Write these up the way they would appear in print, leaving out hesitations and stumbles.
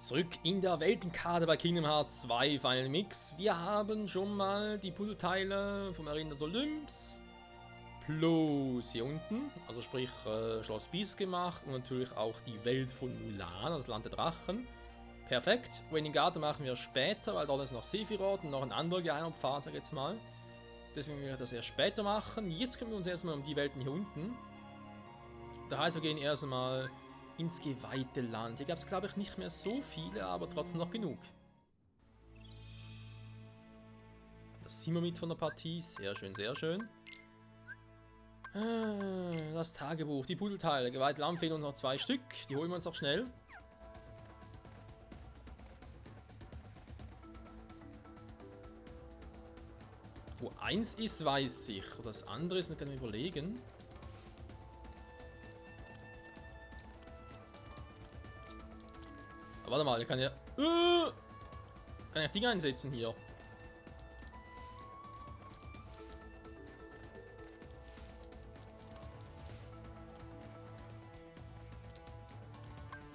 Zurück in der Weltenkarte bei Kingdom Hearts 2 Final Mix. Wir haben schon mal die Puzzleteile vom Arena des Olymps plus hier unten, also sprich Schloss Bis gemacht und natürlich auch die Welt von Mulan, das Land der Drachen. Perfekt. Waiting Garden machen wir später, weil dort ist noch Sephiroth und noch ein anderer geheimer Pfad, sag ich jetzt mal. Deswegen werden wir das erst später machen. Jetzt kümmern wir uns erstmal um die Welten hier unten. Das heißt, wir gehen erstmal ins geweihte Land. Hier gab es, glaube ich, nicht mehr so viele, aber trotzdem noch genug. Das sind wir mit von der Partie. Sehr schön, sehr schön. Das Tagebuch, die Puzzleteile. Geweihte Land fehlen uns noch 2 Stück. Die holen wir uns auch schnell. Wo eins ist, weiß ich. Das andere ist, mir kann ich überlegen. Aber warte mal, ich kann ja... kann ich Dinge einsetzen hier?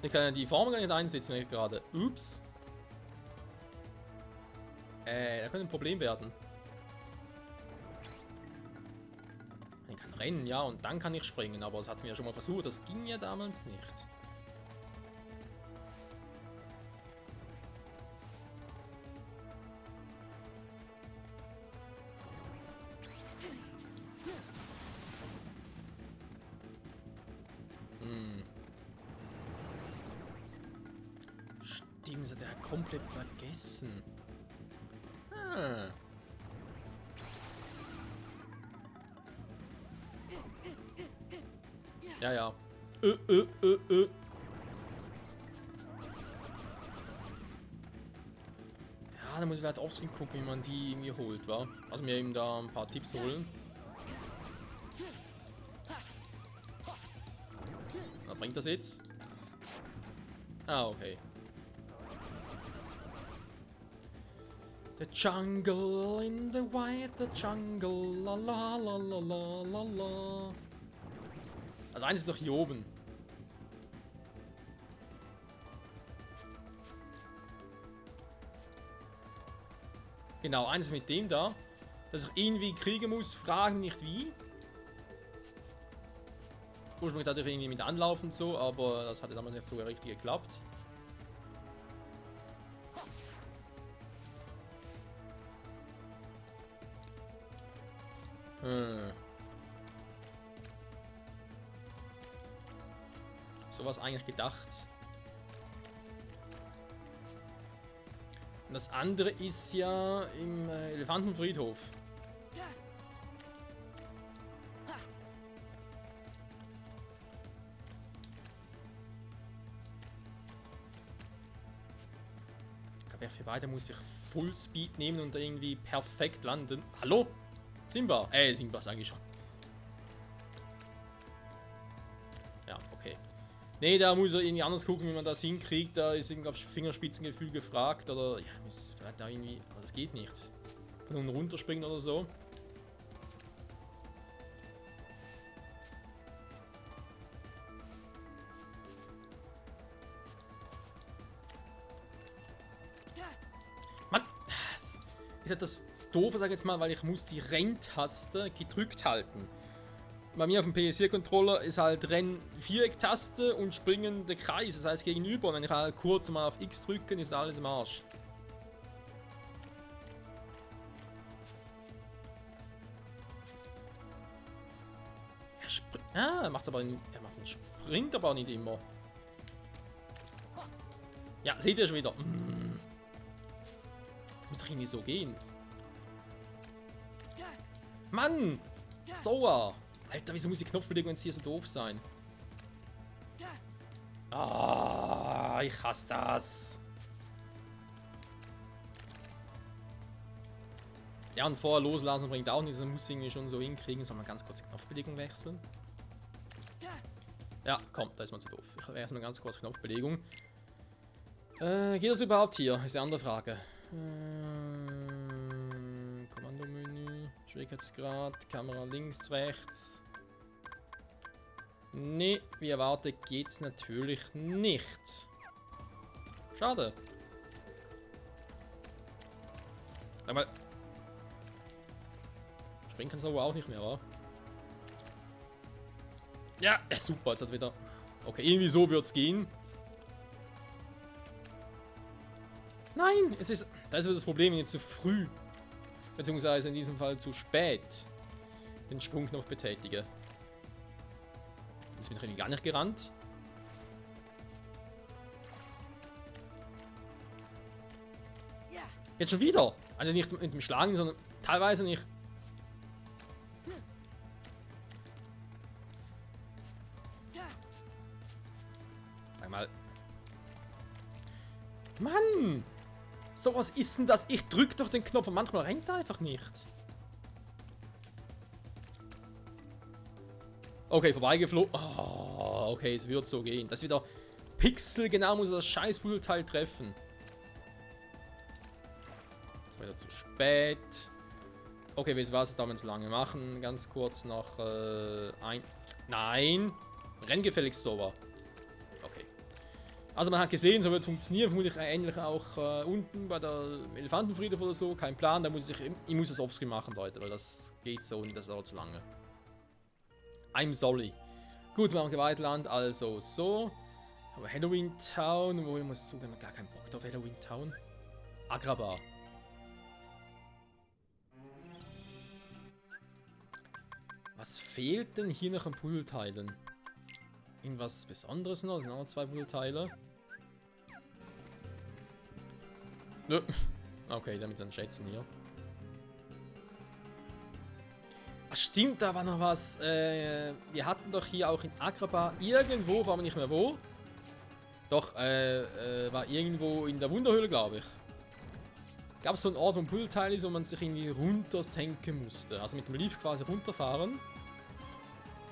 Ich kann ja die Formel gar nicht einsetzen, wenn ich gerade... Ups. Da könnte ein Problem werden. Ich kann rennen, ja, und dann kann ich springen, aber das hatten wir ja schon mal versucht, das ging ja damals nicht. Stimmt, das hat er komplett vergessen. Ja, ja. Ja, da muss ich halt offscreen gucken, wie man die irgendwie holt, wa? Also mir eben da ein paar Tipps holen. Was bringt das jetzt? Ah, okay. The jungle in the white, the jungle, la la la la la la la. Also eins ist doch hier oben. Genau, eins ist mit dem da. Dass ich irgendwie kriegen muss, fragen nicht wie. Ursprünglich hatte ich irgendwie mit Anlauf und so, aber das hatte damals nicht so richtig geklappt. So was eigentlich gedacht. Und das andere ist ja im Elefantenfriedhof. Ich glaube, für beide muss ich Full Speed nehmen und irgendwie perfekt landen. Hallo? Simba? Simba sage ich schon. Ja, okay. Ne, da muss er irgendwie anders gucken, wie man das hinkriegt. Da ist irgendwie, Fingerspitzengefühl gefragt. Oder, ja, muss vielleicht da irgendwie... Aber das geht nicht. Kann unten runterspringen oder so. Mann! Das ist halt das Doofe, sag ich jetzt mal, weil ich muss die Renntaste gedrückt halten. Bei mir auf dem PS4-Controller ist halt Renn Viereck-Taste und Springen der Kreis, das heißt gegenüber. Und wenn ich halt kurz mal auf X drücke, ist alles im Arsch. Er macht's aber nicht, er macht einen Sprint aber nicht immer. Ja, seht ihr schon wieder. Muss doch irgendwie so gehen. Mann! Soa! Alter, wieso muss die Knopfbelegung jetzt hier so doof sein? Ah, ich hasse das. Ja, und vorher loslassen bringt auch nichts. Das muss irgendwie schon so hinkriegen. Soll man ganz kurz die Knopfbelegung wechseln? Ja, komm, da ist man zu doof. Ich habe erstmal ganz kurz Knopfbelegung. Geht das überhaupt hier? Ist die andere Frage. Kommandomenü, Schwierigkeitsgrad, Kamera links, rechts. Nee, wie erwartet geht's natürlich nicht. Schade. Aber springen kannst du aber auch nicht mehr, oder? Ja, super, jetzt hat wieder... Okay, irgendwie so wird's gehen. Nein, es ist... Da ist wieder das Problem, wenn ich zu früh, beziehungsweise in diesem Fall zu spät, den Sprung noch betätige. Jetzt bin ich irgendwie gar nicht gerannt. Jetzt schon wieder. Also nicht mit dem Schlagen, sondern teilweise nicht. Sag mal. Mann! So was ist denn das? Ich drück doch den Knopf und manchmal rennt er einfach nicht. Okay, vorbeigeflogen. Oh, okay, es wird so gehen. Das ist wieder pixelgenau, muss er das scheiß Puzzleteil treffen. Ist wieder zu spät. Okay, wie was darf man so lange machen? Ganz kurz noch ein... Nein! Renngefälligst so. Okay. Also man hat gesehen, so wird es funktionieren. Vermutlich ähnlich auch unten bei der Elefantenfriedhof oder so. Kein Plan, da muss ich muss das offscreen machen, Leute, weil das geht so und das dauert zu lange. I'm sorry. Gut, wir machen Weiterland, also so. Aber Halloween Town, wo ich muss zugeben, gar keinen Bock auf Halloween Town. Agrabah. Was fehlt denn hier noch an Puzzleteilen? Irgendwas Besonderes noch? Das sind auch noch 2 Puzzleteile. Nö. Okay, damit dann schätzen hier. Ach stimmt, da war noch was. Wir hatten doch hier auch in Agrabah irgendwo, war man nicht mehr wo. Doch, war irgendwo in der Wunderhöhle, glaube ich. Gab es so einen Ort, wo ein Puzzleteil ist, wo man sich irgendwie runtersenken musste. Also mit dem Leaf quasi runterfahren.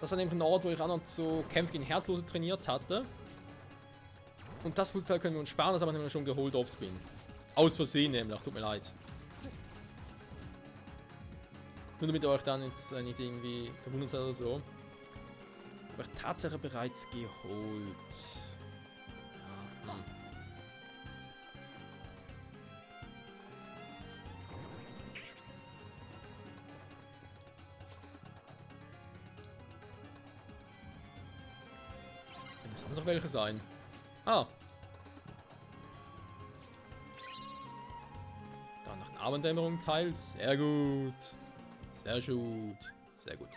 Das war nämlich ein Ort, wo ich auch noch so Kämpfe gegen Herzlose trainiert hatte. Und das Puzzleteil können wir uns sparen, das haben wir schon geholt offscreen. Aus Versehen nämlich, tut mir leid. Nur damit ihr euch dann jetzt nicht irgendwie verwundert seid oder so. Aber ich tatsächlich bereits geholt. Ja, Wenn es sonst noch welche sein. Ah. Da noch eine Abenddämmerung teils. Sehr gut. Sehr gut. Sehr gut.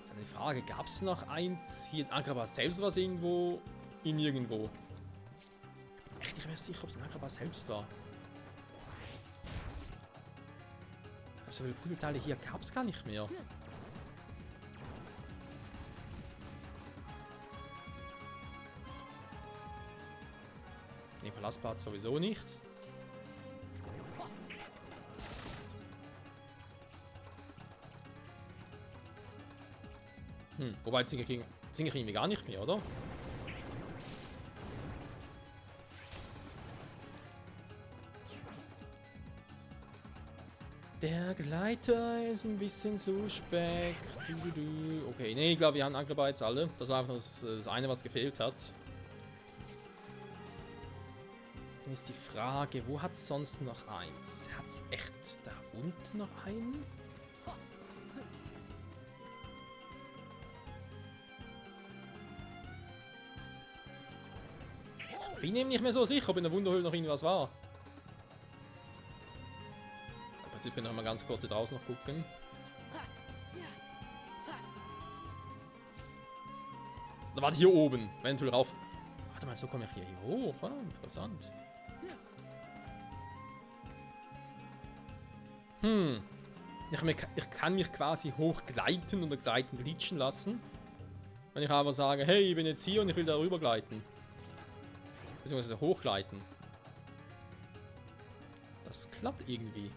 Dann die Frage, gab es noch eins hier in Agrabah selbst was irgendwo? In nirgendwo. Ich bin echt nicht mehr sicher, ob es in Agrabah selbst war. Ich glaube, so viele Puzzleteile hier gab es gar nicht mehr. Ne, Palastbad sowieso nicht. Wobei Zinger kriegen wir gar nicht mehr, oder? Der Gleiter ist ein bisschen suspekt. Okay, nee, ich glaube, wir haben Agrabah jetzt alle. Das war einfach das eine, was gefehlt hat. Dann ist die Frage, wo hat es sonst noch eins? Hat es echt da unten noch einen? Ich bin mir nicht mehr so sicher, ob in der Wunderhöhle noch irgendwas war. Im Prinzip können wir mal ganz kurz hier draußen noch gucken. Da war hier oben. Eventuell rauf. Warte mal, so komme ich hier hoch. Ah, interessant. Ich kann mich quasi hochgleiten oder gleiten glitschen lassen. Wenn ich aber sage, hey, ich bin jetzt hier und ich will da rüber gleiten. Beziehungsweise hochgleiten. Das klappt irgendwie.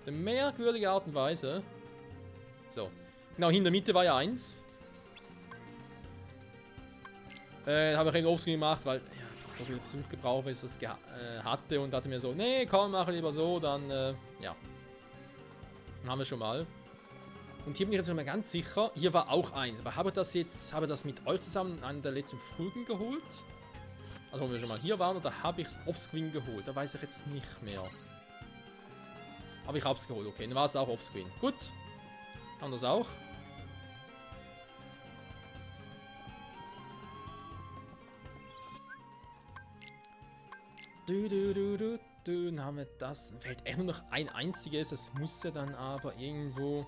Auf eine merkwürdige Art und Weise. So. Genau, hier in der Mitte war ja eins. Habe ich eben offscreen gemacht, weil ja, so viel Versuch gebraucht, weil ich das hatte und dachte mir so, nee, komm, mach lieber so, dann, ja. Dann haben wir schon mal. Und hier bin ich jetzt nicht mehr ganz sicher. Hier war auch eins. Aber habe ich das mit euch zusammen an der letzten Folge geholt? Also, wo wir schon mal hier waren, oder habe ich es offscreen geholt? Da weiß ich jetzt nicht mehr. Aber ich habe es geholt, okay. Dann war es auch offscreen. Gut. Haben wir das auch. Dann haben wir das. Dann fehlt echt nur noch ein einziges. Das muss ja dann aber irgendwo.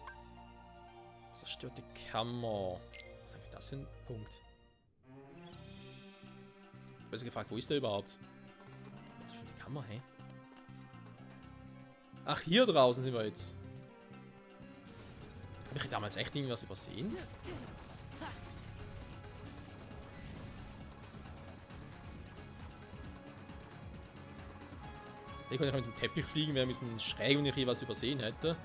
Zerstörte Kammer. Was ist eigentlich das für ein Punkt? Besser gefragt, wo ist der überhaupt? Was ist das für eine Kammer, hä? Ach, hier draußen sind wir jetzt. Habe ich damals echt irgendwas übersehen? Ich könnte mit dem Teppich fliegen, wäre ein bisschen schräg, wenn ich hier was übersehen hätte.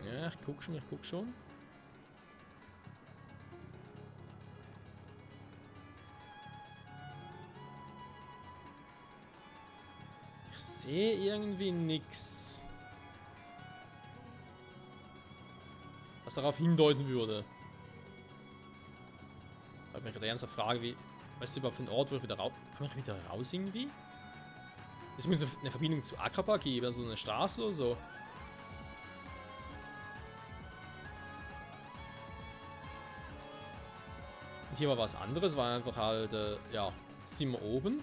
Ja, ich guck schon. Ich sehe irgendwie nichts, was darauf hindeuten würde. Ich habe mich gerade ernsthaft Frage, wie, was ist überhaupt für ein Ort, wo ich wieder raus... Kann ich wieder raus irgendwie? Es muss eine Verbindung zu Agrabah geben, also eine Straße oder so. Und hier war was anderes, war einfach halt, ja, sind wir oben.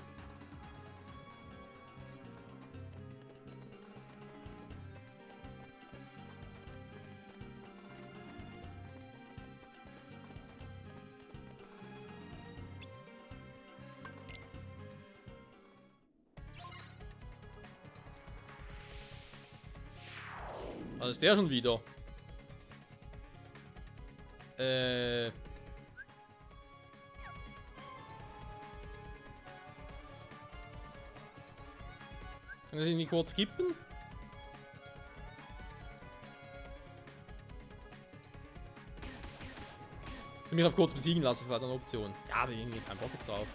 Was ist der schon wieder? Kann ich ihn nicht kurz skippen? Ich mich auf kurz besiegen lassen, vielleicht eine Option. Ja, aber irgendwie kein Bock jetzt drauf.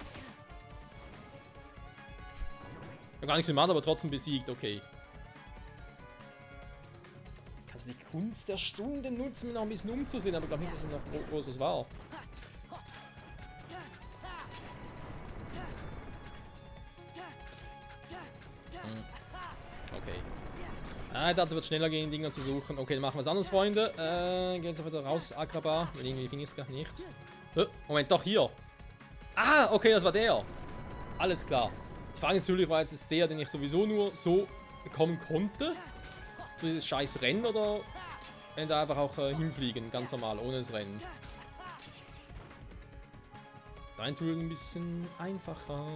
Ich habe gar nichts gemacht, aber trotzdem besiegt, okay. Kannst du die Kunst der Stunde nutzen, um noch ein bisschen umzusehen, aber ich glaube nicht, dass es noch großes war. Okay. Ah, ich dachte, es wird schneller gehen, Dinger zu suchen. Okay, dann machen wir es anders, Freunde. Gehen jetzt wieder raus, Agrabah. Weil irgendwie finde ich es gar nicht. Moment, doch, hier. Ah, okay, das war der. Alles klar. Die Frage natürlich war jetzt, ist der, den ich sowieso nur so bekommen konnte. Für dieses scheiß Rennen oder wenn da einfach auch hinfliegen, ganz normal, ohne das Rennen. Dein Tool ein bisschen einfacher.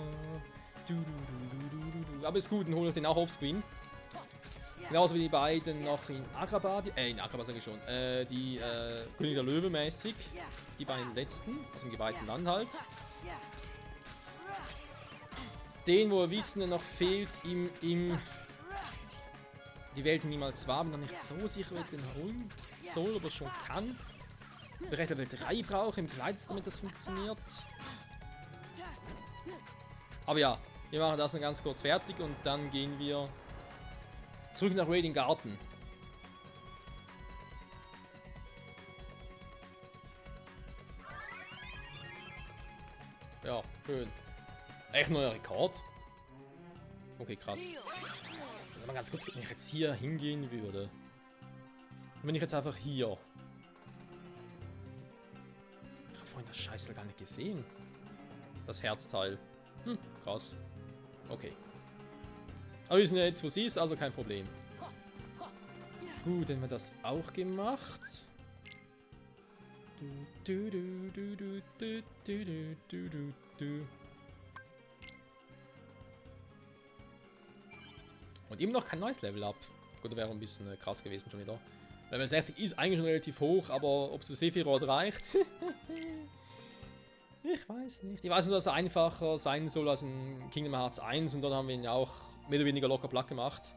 Aber ist gut, dann hole ich den auch offscreen. Genauso wie die beiden noch in Agrabah, in Agrabah sage ich schon, die König der Löwe mäßig. Die beiden letzten, aus dem geweihten Land halt. Den, wo wir wissen, der noch fehlt, die Welt niemals war, bin noch nicht so sicher, ob ich den holen soll oder schon kann. Ich Level 3 brauche im Kleid, damit das funktioniert. Aber ja, wir machen das noch ganz kurz fertig und dann gehen wir zurück nach Radiant Garden. Ja, schön. Echt neuer Rekord? Okay, krass. Mal ganz kurz, wenn ich jetzt hier hingehen würde. Wenn ich jetzt einfach hier. Ich habe vorhin das Scheißel gar nicht gesehen. Das Herzteil. Krass. Okay. Aber wir wissen ja jetzt, wo sie ist, also kein Problem. Gut, dann haben wir das auch gemacht. Und immer noch kein neues Level Up. Gut, wäre ein bisschen krass gewesen schon wieder. Level 60 ist eigentlich schon relativ hoch, aber ob es für Sephiroth reicht? Ich weiß nicht. Ich weiß nur, dass er einfacher sein soll als in Kingdom Hearts 1 und dann haben wir ihn ja auch mehr oder weniger locker platt gemacht.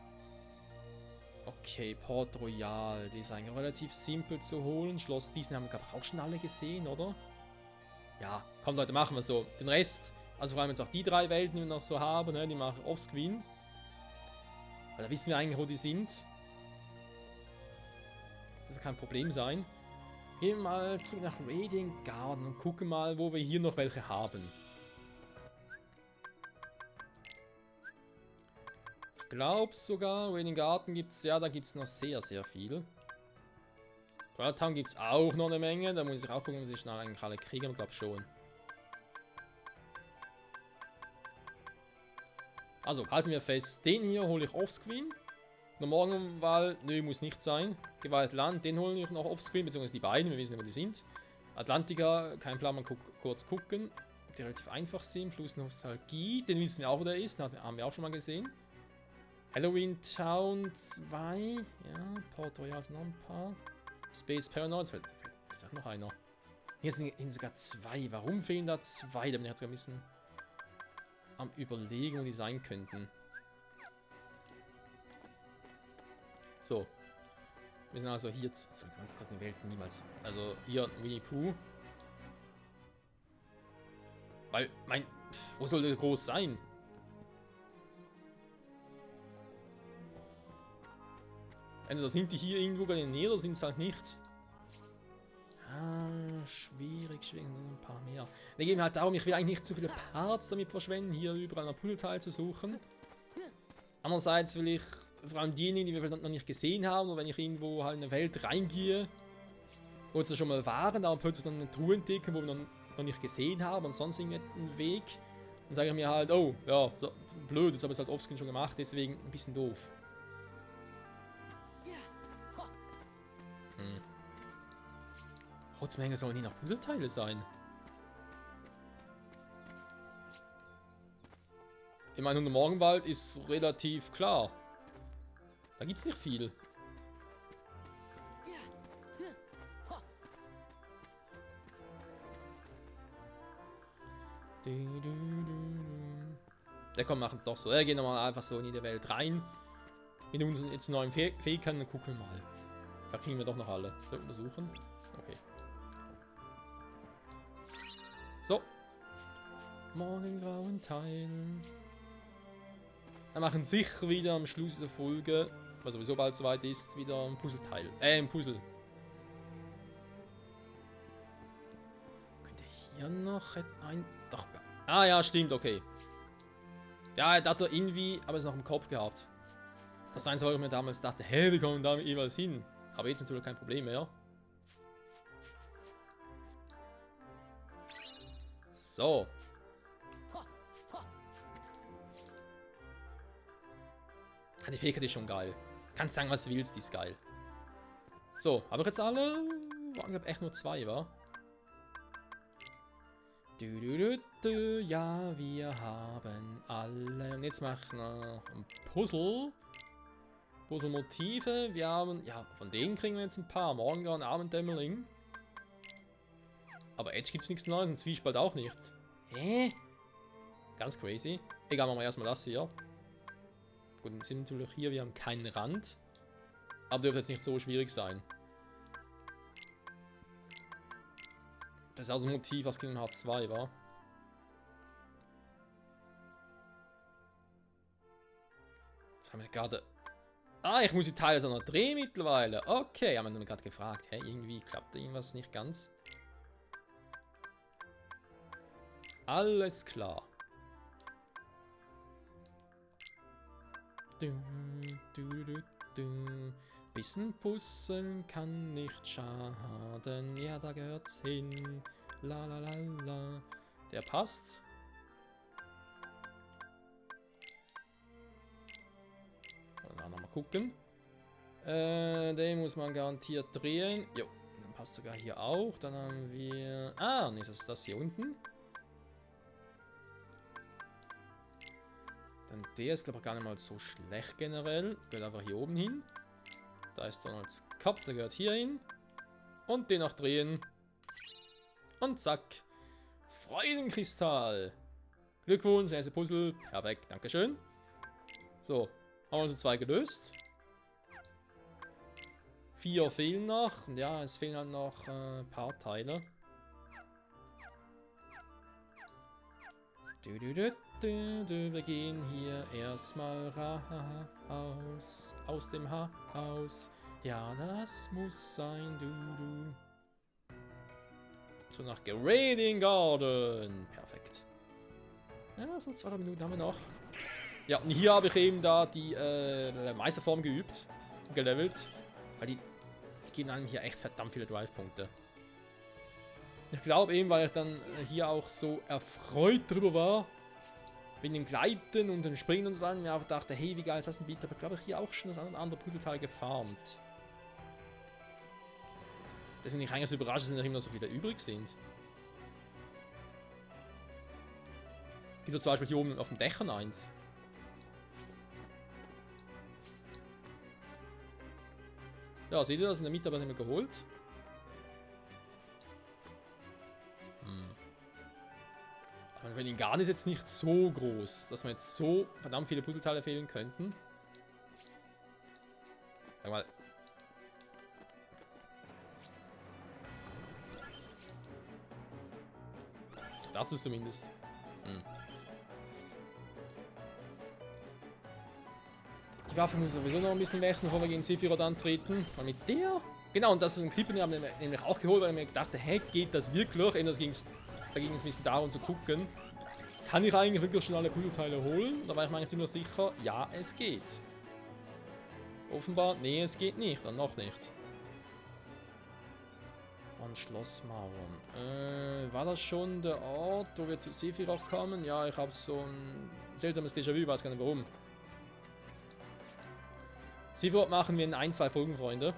Okay, Port Royal. Die ist eigentlich relativ simpel zu holen. Schloss Disney haben wir, glaube ich, auch schon alle gesehen, oder? Ja, komm Leute, machen wir so. Den Rest, also vor allem jetzt auch die 3 Welten, die wir noch so haben, ne, die mache ich offscreen. Weil da wissen wir eigentlich, wo die sind. Das kann kein Problem sein. Gehen wir mal zurück nach Radiant Garden und gucken mal, wo wir hier noch welche haben. Ich glaube sogar, Radiant Garden gibt es, ja, da gibt es noch sehr, sehr viel. Twilight Town gibt es auch noch eine Menge, da muss ich auch gucken, ob ich schnell eigentlich alle kriegen, aber ich glaube schon. Also, halten wir fest, den hier hole ich offscreen. Der Morgenwald, nö, muss nicht sein. Gewalt Land, den holen wir noch offscreen, beziehungsweise die beiden, wir wissen nicht, wo die sind. Atlantica, kein Plan, mal kurz gucken. Ob die relativ einfach sind. Fluss Nostalgie, den wissen wir auch, wo der ist, den haben wir auch schon mal gesehen. Halloween Town 2, ja, Port Royal sind noch ein paar. Space Paranoid, fehlt auch noch einer. Hier sind sogar 2, warum fehlen da 2? Da bin ich jetzt ein bisschen am Überlegen, wo die sein könnten. So. Wir sind also hier jetzt. So, ganz kurz, die Welt niemals. Also hier Winnie Pooh. Weil, wo soll der groß sein? Entweder sind die hier irgendwo in der Nähe oder sind es halt nicht. Ah, schwierig, ein paar mehr. Da geht mir halt darum, ich will eigentlich nicht zu viele Parts damit verschwenden, hier überall ein Puzzleteil zu suchen. Andererseits will ich vor allem diejenigen, die wir vielleicht noch nicht gesehen haben, oder wenn ich irgendwo halt in eine Welt reingehe, wo wir schon mal waren, aber plötzlich dann eine Truhe entdecken, wo wir noch nicht gesehen haben und sonst irgendeinen Weg, dann sage ich mir halt, oh, ja, so blöd, jetzt habe ich es halt offscreen schon gemacht, deswegen ein bisschen doof. Holzmenge sollen nie noch Puzzleteile sein. Ich meine, der Morgenwald ist relativ klar. Da gibt es nicht viel. Ja komm, machen es doch so. Ja, gehen wir mal einfach so in die Welt rein. Mit unseren jetzt neuen Fähigkeiten, dann gucken wir mal. Da kriegen wir doch noch alle. So, untersuchen. Okay. So. Morgengrauen teilen. Wir machen sicher wieder am Schluss dieser Folge, was sowieso bald soweit ist, wieder ein Puzzleteil. Ein Puzzle. Könnte hier noch ein... Doch. Ah ja, stimmt, okay. Ja, da hat er irgendwie, aber es noch im Kopf gehabt. Das Einzige, was ich mir damals dachte, hey, wir kommen damit jeweils hin. Aber jetzt natürlich kein Problem mehr. So. Die Fähigkeit ist schon geil. Kannst sagen, was du willst, die ist geil. So, habe ich jetzt alle? Waren, glaube ich, echt nur 2, wa? Ja, wir haben alle. Und jetzt machen wir ein Puzzle. Puzzle-Motive. Wir haben, ja, von denen kriegen wir jetzt ein paar. Morgengrauen, Abenddämmerling. Aber Edge gibt es nichts Neues und Zwiespalt auch nicht. Hä? Ganz crazy. Egal, machen wir erstmal das hier. Gut, wir sind natürlich hier, wir haben keinen Rand. Aber dürfte jetzt nicht so schwierig sein. Das ist also ein Motiv aus Kingdom Hearts 2, war. Jetzt haben wir gerade... Ah, ich muss die Teile so noch drehen mittlerweile. Okay, haben wir nur gerade gefragt. Hä, irgendwie klappt irgendwas nicht ganz. Alles klar. Bisschen puzzeln kann nicht schaden. Ja, da gehört's hin. La la la la. Der passt. Dann nochmal gucken. Den muss man garantiert drehen. Jo, dann passt sogar hier auch. Dann haben wir... Ah, nee, ist das hier unten. Dann der ist, glaube ich, gar nicht mal so schlecht generell. Gehört einfach hier oben hin. Da ist Donalds Kopf, der gehört hier hin. Und den noch drehen. Und zack. Freudenkristall. Glückwunsch, erste Puzzle. Perfekt, dankeschön. So, haben wir also 2 gelöst. 4 fehlen noch. Und ja, es fehlen halt noch ein paar Teile. Wir gehen hier erstmal raus. Aus dem Haus. Ja, das muss sein, du. So nach Grading Garden. Perfekt. Ja, so 2 Minuten haben wir noch. Ja, und hier habe ich eben da die Meisterform geübt. Gelevelt. Weil die geben einem hier echt verdammt viele Drive-Punkte. Ich glaube eben, weil ich dann hier auch so erfreut drüber war. Wegen dem Gleiten und dem Springen und so weiter. Und mir einfach dachte, hey, wie geil ist das ein Beat. Aber ich glaube, ich hier auch schon das andere Puzzleteil gefarmt. Deswegen bin ich eigentlich so überrascht, dass noch immer so viele übrig sind. Gibt es zum Beispiel hier oben auf dem Dächern eins. Ja, seht ihr das? In der Mitte aber nicht mehr geholt. Aber wenn Garn ist jetzt nicht so groß, dass man jetzt so verdammt viele Puzzleteile fehlen könnten. Sag mal. Das ist zumindest. Die Waffe muss sowieso noch ein bisschen wechseln, bevor wir gegen Sephiroth antreten. Weil mit der... Genau, und das ist ein Clip, den haben wir nämlich auch geholt, weil ich mir dachte, hey, geht das wirklich? Da ging es ein bisschen darum zu gucken. Kann ich eigentlich wirklich schon alle Puzzleteile holen? Da war ich mir eigentlich ziemlich sicher, ja, es geht. Offenbar, nee, es geht nicht, dann noch nicht. Von Schlossmauern. War das schon der Ort, wo wir zu Sephiroth kommen? Ja, ich habe so ein seltsames Déjà-vu, weiß gar nicht warum. Sephiroth machen wir in 1-2 Folgen, Freunde.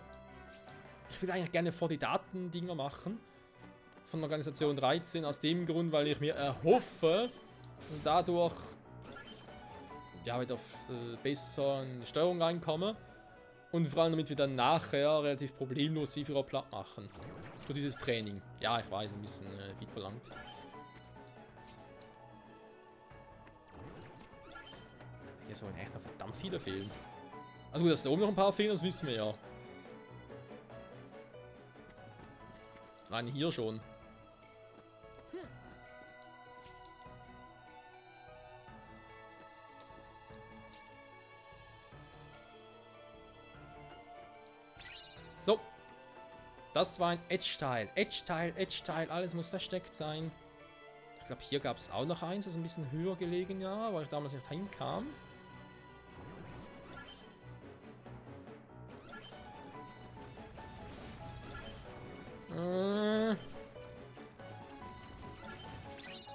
Ich will eigentlich gerne vor die Datendinger machen. Von Organisation 13. Aus dem Grund, weil ich mir erhoffe, dass ich dadurch ja, wieder besser in die Steuerung reinkomme. Und vor allem, damit wir dann nachher relativ problemlos Sephiroth platt machen. Durch dieses Training. Ja, ich weiß, ein bisschen viel verlangt. Hier sollen echt noch verdammt viele fehlen. Also gut, dass da oben noch ein paar fehlen, das wissen wir ja. Nein, hier schon. So. Das war ein Edge-Teil. Edge-Teil, Edge-Teil, alles muss versteckt sein. Ich glaube, hier gab es auch noch eins, das ist ein bisschen höher gelegen, ja, weil ich damals nicht hinkam.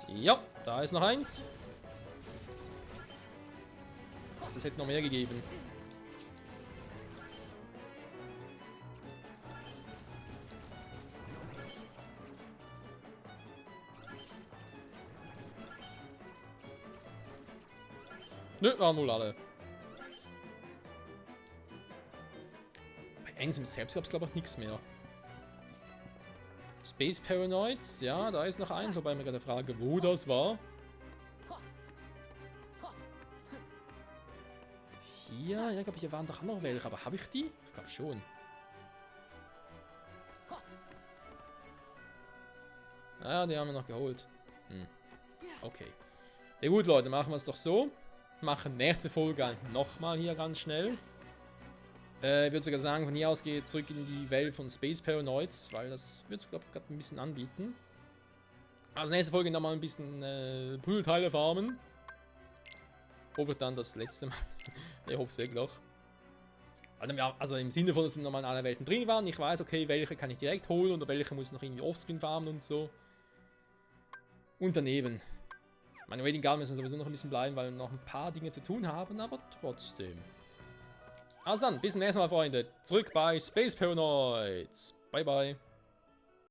Ja, da ist noch eins. Das hätte noch mehr gegeben. Nö, waren wohl alle. Bei Ansem selbst gab es, glaube ich, nichts mehr. Space Paranoids, ja, da ist noch eins, wobei mir gerade frage, wo das war. Hier, ja, glaube ich, hier waren doch noch welche, aber habe ich die? Ich glaube schon. Ja, die haben wir noch geholt. Okay. Ja gut, Leute, machen wir es doch so. Machen nächste Folge nochmal hier ganz schnell. Ich würde sogar sagen, von hier aus gehe ich zurück in die Welt von Space Paranoids, weil das wird es, glaube ich, gerade ein bisschen anbieten. Also nächste Folge nochmal ein bisschen Puzzleteile farmen. Hoffe ich dann das letzte Mal. Ich hoffe es wirklich noch. Also im Sinne von, dass nochmal in alle Welten drin waren. Ich weiß, okay, welche kann ich direkt holen oder welche muss ich noch irgendwie offscreen farmen und so. Und daneben. Meine Waiting Garden müssen sowieso noch ein bisschen bleiben, weil wir noch ein paar Dinge zu tun haben, aber trotzdem. Also dann, bis zum nächsten Mal, Freunde. Zurück bei Space Paranoids. Bye, bye.